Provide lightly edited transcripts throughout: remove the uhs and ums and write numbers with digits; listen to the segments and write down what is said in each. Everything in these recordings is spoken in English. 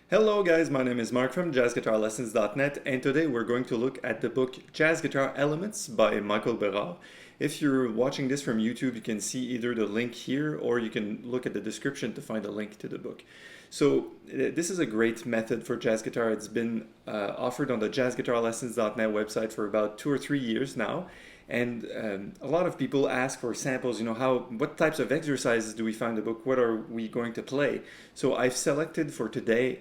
Hello guys, my name is Marc from jazzguitarlessons.net and today we're going to look at the book Jazz Guitar Elements by Michael Berard. If you're watching this from YouTube, you can see either the link here or you can look at the description to find a link to the book. So this is a great method for jazz guitar. It's been offered on the jazzguitarlessons.net website for about 2 or 3 years now. And a lot of people ask for samples, what types of exercises do we find in the book? What are we going to play? So I've selected for today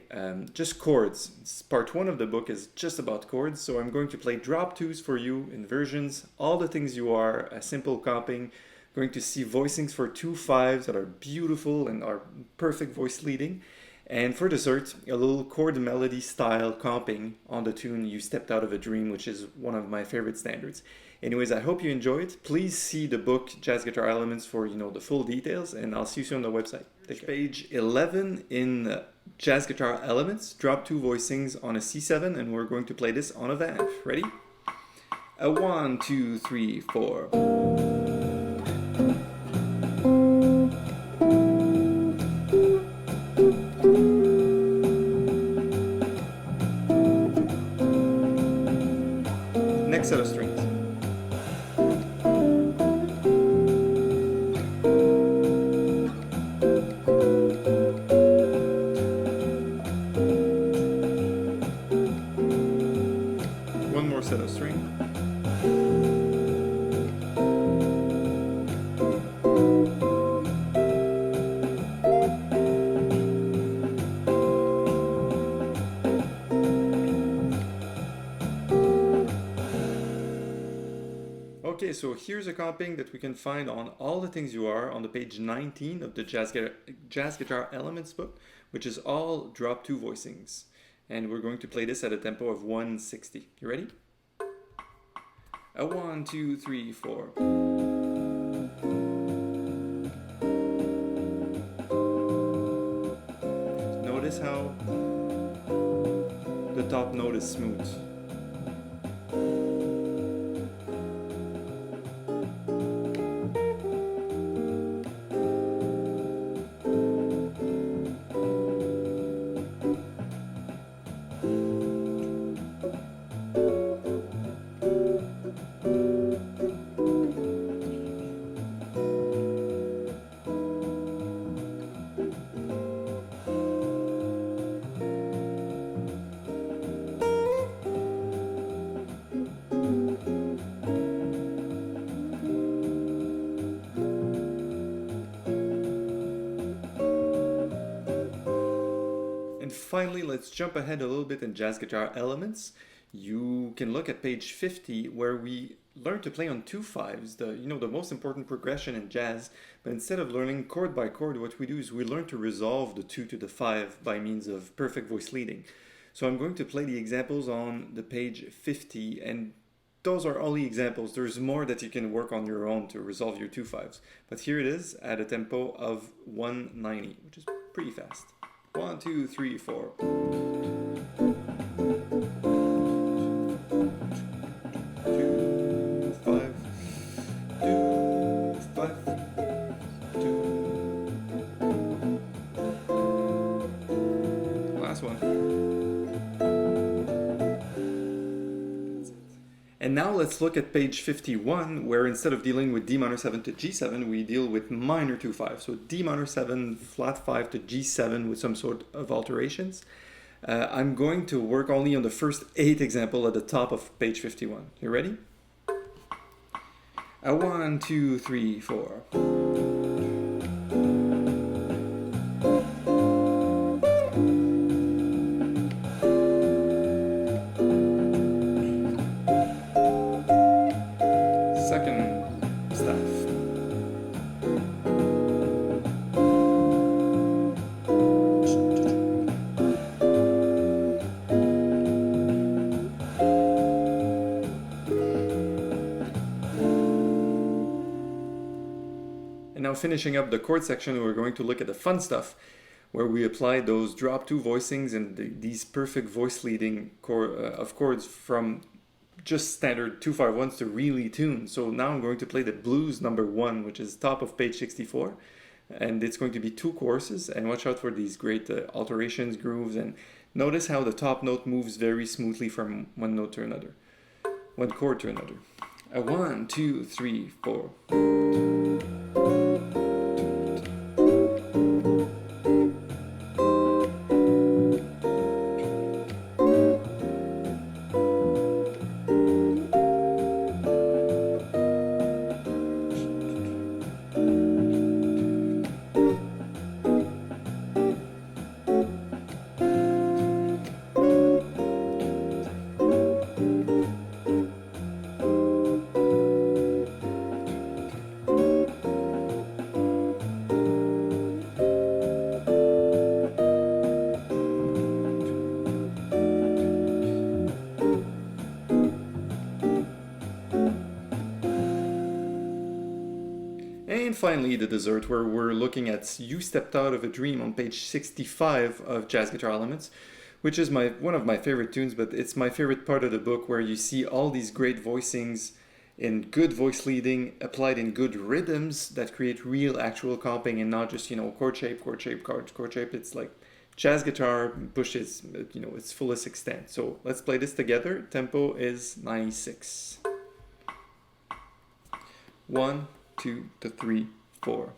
just chords. Part 1 of the book is just about chords. So I'm going to play drop twos for you, inversions, all the things you are, simple comping. Going to see voicings for 2/5s that are beautiful and are perfect voice leading. And for dessert, a little chord melody style comping on the tune You Stepped Out of a Dream, which is one of my favorite standards. Anyways, I hope you enjoy it. Please see the book Jazz Guitar Elements for the full details, and I'll see you soon on the website. Page 11 in Jazz Guitar Elements, drop 2 voicings on a C7, and we're going to play this on a VAF. Ready? A 1, 2, 3, 4. Next set of strings. One more set of string. Okay, so here's a comping that we can find on All the Things You Are on the page 19 of the Jazz Guitar Elements book, which is all drop 2 voicings. And we're going to play this at a tempo of 160. You ready? A 1, 2, 3, 4. Notice how the top note is smooth. And finally, let's jump ahead a little bit in Jazz Guitar Elements. You can look at page 50 where we learn to play on 2/5s, the most important progression in jazz. But instead of learning chord by chord, what we do is we learn to resolve the 2 to the 5 by means of perfect voice leading. So I'm going to play the examples on the page 50, and those are only examples. There's more that you can work on your own to resolve your 2/5s. But here it is at a tempo of 190, which is pretty fast. 1, 2, 3, 4. Last one. And now let's look at page 51, where instead of dealing with D minor 7 to G7, we deal with minor 2/5. So D minor 7, flat 5 to G7 with some sort of alterations. I'm going to work only on the first 8 example at the top of page 51. You ready? A 1, 2, 3, 4. And now finishing up the chord section, we're going to look at the fun stuff, where we apply those drop 2 voicings and these perfect voice leading of chords from just standard 2/5-1s to really tune. So now I'm going to play the blues number 1, which is top of page 64. and it's going to be 2 courses, and watch out for these great alterations, grooves, and notice how the top note moves very smoothly from one note to another, one chord to another. 1, 2, 3, 4. And finally, the dessert, where we're looking at You Stepped Out of a Dream on page 65 of Jazz Guitar Elements, which is one of my favorite tunes, but it's my favorite part of the book, where you see all these great voicings in good voice leading applied in good rhythms that create real actual comping and not just, chord shape, chord shape, chord shape. It's like jazz guitar pushes, its fullest extent. So let's play this together. Tempo is 96. 1, 2 to 3, 4.